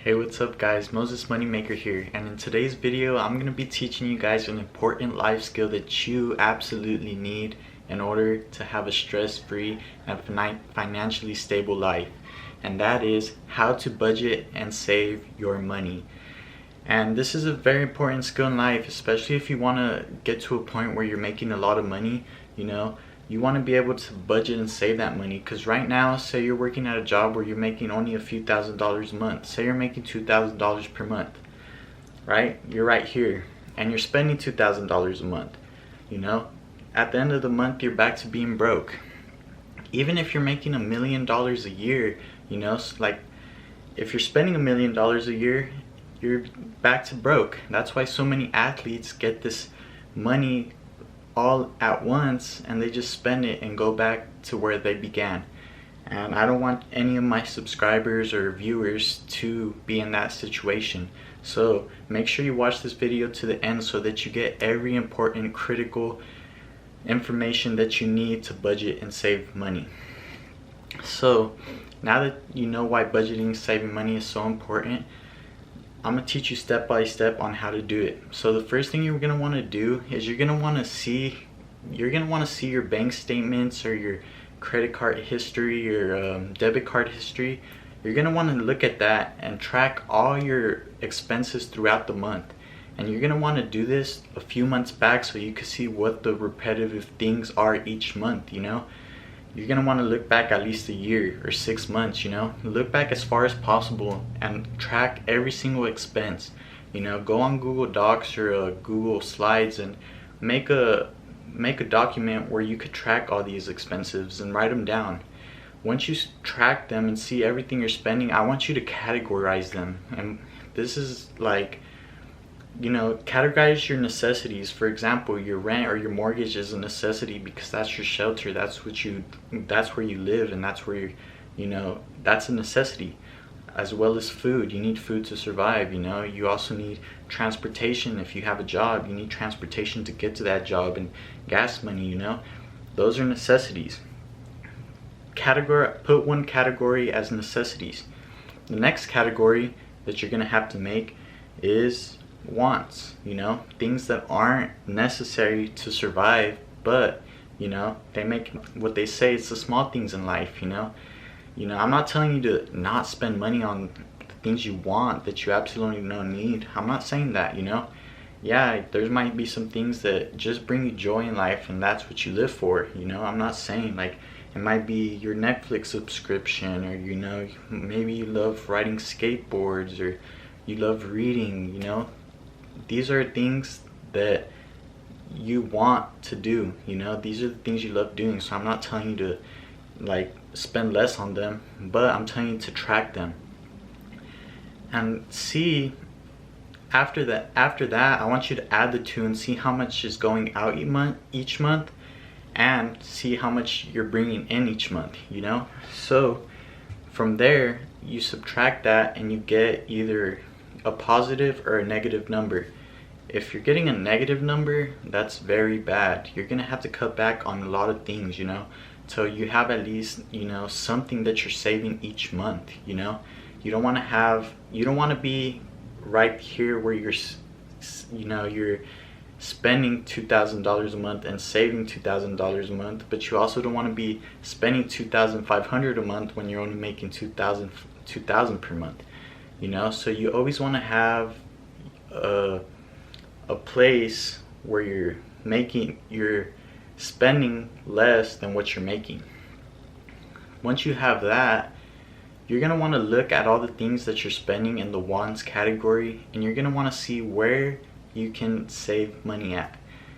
Hey, what's up guys? Moses Moneymaker here, and in today's video I'm going to be teaching you guys an important life skill that you absolutely need in order to have a stress-free and financially stable life, and that is how to budget and save your money. And this is a very important skill in life, especially if you want to get to a point where you're making a lot of money. You want to be able to budget and save that money, because right now, say you're working at a job where you're making only a few $1,000s a month. Say you're making $2,000 per month, right? You're right here and you're spending $2,000 a month. At the end of the month you're back to being broke. Even if you're making $1 million a year, like if you're spending $1 million a year, you're back to broke. That's why so many athletes get this money all at once and they just spend it and go back to where they began. And I don't want any of my subscribers or viewers to be in that situation. So make sure you watch this video to the end so that you get every important critical information that you need to budget and save money. So now that you know why budgeting and saving money is so important, I'm going to teach you step by step on how to do it. So the first thing you're going to want to do is you're going to want to see your bank statements or your credit card history, your debit card history. You're going to want to look at that and track all your expenses throughout the month. And you're going to want to do this a few months back so you can see what the repetitive things are each month. You're going to want to look back at least a year or 6 months. Look back as far as possible and track every single expense. Go on Google Docs or Google Slides and make a document where you could track all these expenses and write them down. Once you track them and see everything you're spending, I want you to categorize them. And this is like, categorize your necessities. For example, your rent or your mortgage is a necessity because that's your shelter, that's where you live, and that's where that's a necessity. As well as food, you need food to survive. You also need transportation. If you have a job, you need transportation to get to that job, and gas money. Those are necessities. Put one category as necessities. The next category that you're gonna have to make is wants. Things that aren't necessary to survive, but they make what they say, it's the small things in life. I'm not telling you to not spend money on the things you want that you absolutely don't need. I'm not saying that. Yeah, there might be some things that just bring you joy in life and that's what you live for. I'm not saying like it might be your Netflix subscription, or maybe you love riding skateboards, or you love reading. These are things that you want to do. These are the things you love doing. So I'm not telling you to like spend less on them, but I'm telling you to track them and see. After that I want you to add the two and see how much is going out each month and see how much you're bringing in each month. So from there you subtract that and you get either a positive or a negative number. If you're getting a negative number, that's very bad. You're gonna have to cut back on a lot of things, so you have at least something that you're saving each month. You don't want to be right here where you're spending $2,000 a month and saving $2,000 a month, but you also don't want to be spending $2,500 a month when you're only making $2,000 per month. So you always want to have a place where you're spending less than what you're making. Once you have that, you're going to want to look at all the things that you're spending in the wants category, and you're going to want to see where you can save money at.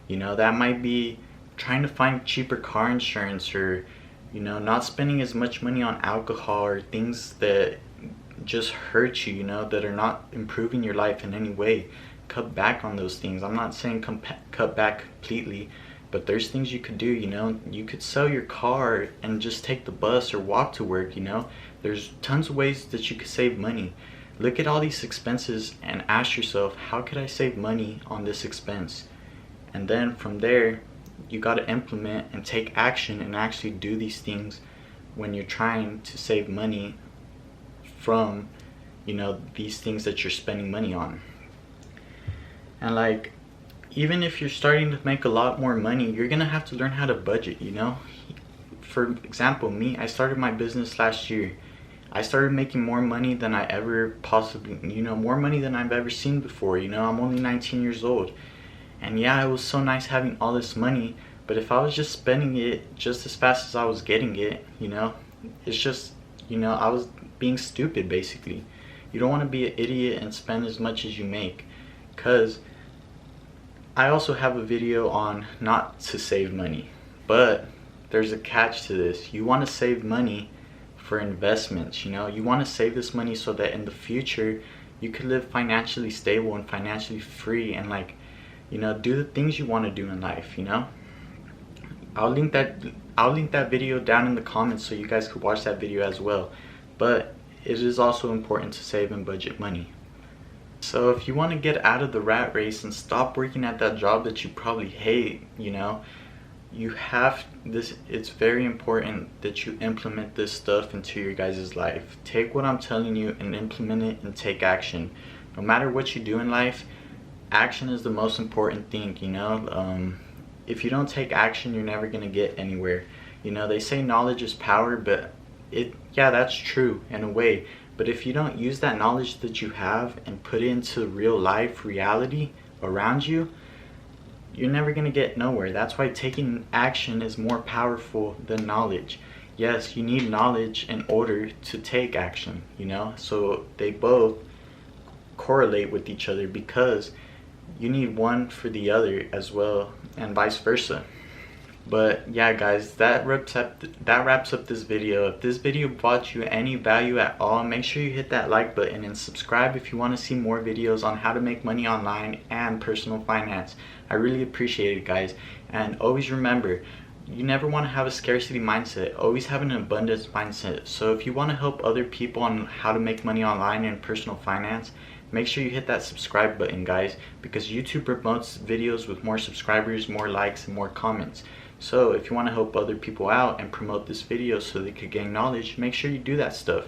That might be trying to find cheaper car insurance, or not spending as much money on alcohol or things that just hurt you, that are not improving your life in any way. Cut back on those things. I'm not saying cut back completely, but there's things you could do. You could sell your car and just take the bus or walk to work. There's tons of ways that you could save money. Look at all these expenses and ask yourself, how could I save money on this expense? And then from there you got to implement and take action and actually do these things when you're trying to save money from these things that you're spending money on. And like, even if you're starting to make a lot more money, you're gonna have to learn how to budget. For example, me, I started my business last year. I started making more money than I ever possibly, more money than I've ever seen before. I'm only 19 years old. And yeah, it was so nice having all this money, but if I was just spending it just as fast as I was getting it, it's just, I was being stupid basically. You don't want to be an idiot and spend as much as you make, because I also have a video on not to save money, but there's a catch to this. You want to save money for investments. You want to save this money so that in the future you could live financially stable and financially free, and like, do the things you want to do in life. I'll link that video down in the comments so you guys could watch that video as well. But it is also important to save and budget money. So if you want to get out of the rat race and stop working at that job that you probably hate, it's very important that you implement this stuff into your guys' life. Take what I'm telling you and implement it and take action. No matter what you do in life, action is the most important thing. If you don't take action, you're never gonna get anywhere. They say knowledge is power, but yeah, that's true in a way. But if you don't use that knowledge that you have and put it into real life reality around you, you're never gonna get nowhere. That's why taking action is more powerful than knowledge. Yes, you need knowledge in order to take action, so they both correlate with each other, because you need one for the other as well, and vice versa. But yeah guys, that wraps up this video. If this video brought you any value at all, make sure you hit that like button and subscribe if you want to see more videos on how to make money online and personal finance. I really appreciate it, guys. And always remember, you never want to have a scarcity mindset. Always have an abundance mindset. So if you want to help other people on how to make money online and personal finance, make sure you hit that subscribe button, guys, because YouTube promotes videos with more subscribers, more likes, and more comments. So if you want to help other people out and promote this video so they could gain knowledge, make sure you do that stuff.